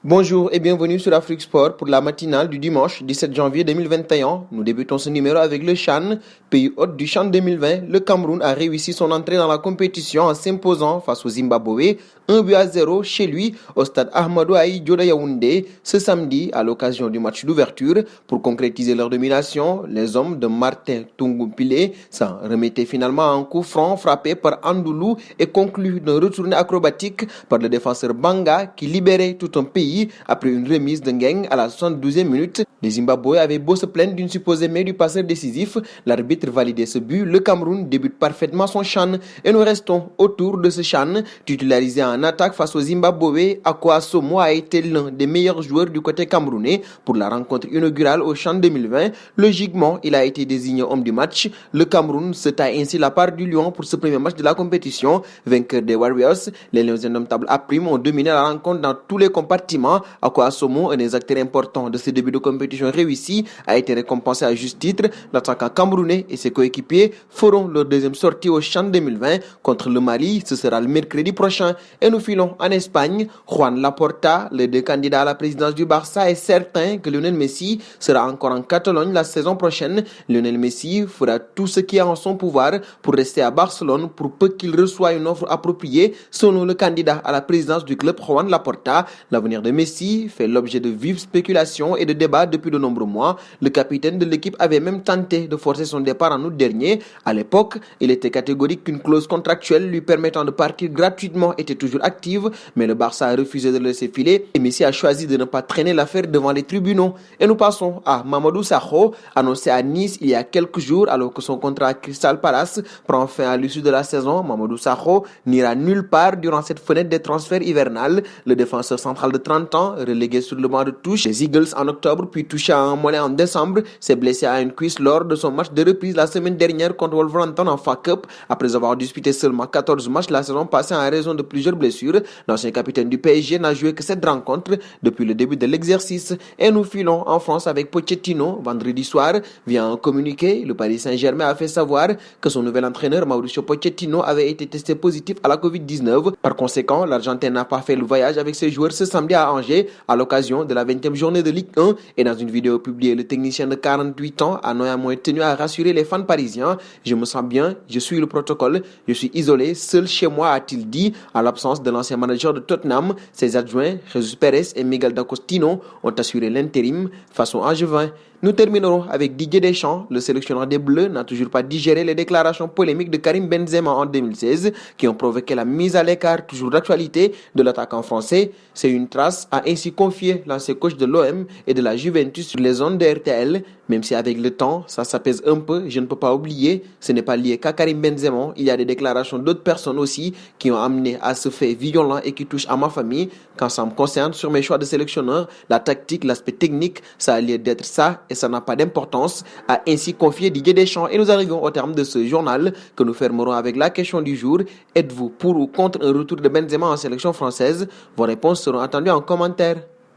Bonjour et bienvenue sur Afrique Sport pour la matinale du dimanche 17 janvier 2021. Nous débutons ce numéro avec le CHAN, pays hôte du CHAN 2020. Le Cameroun a réussi son entrée dans la compétition en s'imposant face au Zimbabwe 1-0 chez lui au stade Ahmadou Ahidjo de Yaoundé ce samedi à l'occasion du match d'ouverture. Pour concrétiser leur domination, les hommes de Martin Tungumpile s'en remettaient finalement à un coup franc frappé par Andoulou et conclu d'un retourné acrobatique par le défenseur Banga qui libérait tout un pays après une remise de Ngeng à la 72e minute. Les Zimbabwe avaient beau se plaindre d'une supposée main du passeur décisif, l'arbitre validait ce but. Le Cameroun débute parfaitement son CHAN et nous restons autour de ce CHAN. Titularisé en attaque face au Zimbabwe, Akwa Somo a été l'un des meilleurs joueurs du côté camerounais pour la rencontre inaugurale au CHAN 2020. Logiquement, il a été désigné homme du match. Le Cameroun se taille ainsi la part du lion pour ce premier match de la compétition. Vainqueur des Warriors, les Lions indomptables A' ont dominé la rencontre dans tous les compartiments. Akwa Somo, un des acteurs importants de ce début de compétition réussi, a été récompensé à juste titre. L'attaquant camerounais et ses coéquipiers feront leur deuxième sortie au CHAN 2020 contre le Mali. Ce sera le mercredi prochain. Et nous filons en Espagne. Juan Laporta, le deux candidats à la présidence du Barça, est certain que Lionel Messi sera encore en Catalogne la saison prochaine. Lionel Messi fera tout ce qui est en son pouvoir pour rester à Barcelone pour peu qu'il reçoive une offre appropriée, selon le candidat à la présidence du club Juan Laporta. L'avenir de Messi fait l'objet de vives spéculations et de débats depuis de nombreux mois. Le capitaine de l'équipe avait même tenté de forcer son départ en août dernier. À l'époque, il était catégorique qu'une clause contractuelle lui permettant de partir gratuitement était toujours active, mais le Barça a refusé de le laisser filer et Messi a choisi de ne pas traîner l'affaire devant les tribunaux. Et nous passons à Mamadou Sakho, annoncé à Nice il y a quelques jours alors que son contrat à Crystal Palace prend fin à l'issue de la saison. Mamadou Sakho n'ira nulle part durant cette fenêtre des transferts hivernales. Le défenseur central de 30 ans, relégué sur le banc de touche des Eagles en octobre puis touché à un mollet en décembre, s'est blessé à une cuisse lors de son match de reprise la semaine dernière contre Wolverhampton en FA Cup. Après avoir disputé seulement 14 matchs la saison passée en raison de plusieurs blessures, l'ancien capitaine du PSG n'a joué que 7 rencontres depuis le début de l'exercice. Et nous filons en France avec Pochettino. Vendredi soir, via un communiqué, le Paris Saint-Germain a fait savoir que son nouvel entraîneur Mauricio Pochettino avait été testé positif à la Covid-19. Par conséquent, l'Argentin n'a pas fait le voyage avec ses joueurs ce samedi à Angers à l'occasion de la 20e journée de Ligue 1. Et dans une vidéo publiée, le technicien de 48 ans a néanmoins tenu à rassurer les fans parisiens. Je me sens bien, je suis le protocole, je suis isolé, seul chez moi, a-t-il dit. À l'absence de l'ancien manager de Tottenham, ses adjoints, Jesus Perez et Miguel D'Agostino, ont assuré l'intérim façon Angevin. Nous terminerons avec Didier Deschamps. Le sélectionneur des Bleus n'a toujours pas digéré les déclarations polémiques de Karim Benzema en 2016 qui ont provoqué la mise à l'écart toujours d'actualité de l'attaquant français. C'est une trace, a ainsi confié l'ancien coach de l'OM et de la Juventus sur les ondes de RTL. Même si avec le temps, ça s'apaise un peu, je ne peux pas oublier, ce n'est pas lié qu'à Karim Benzema. Il y a des déclarations d'autres personnes aussi qui ont amené à ce fait violent et qui touchent à ma famille. Quand ça me concerne, sur mes choix de sélectionneur, la tactique, l'aspect technique, ça a lieu d'être ça et ça n'a pas d'importance, a ainsi confié Didier Deschamps. Et nous arrivons au terme de ce journal que nous fermerons avec la question du jour. Êtes-vous pour ou contre un retour de Benzema en sélection française? Vos réponses seront attendues en commentaire.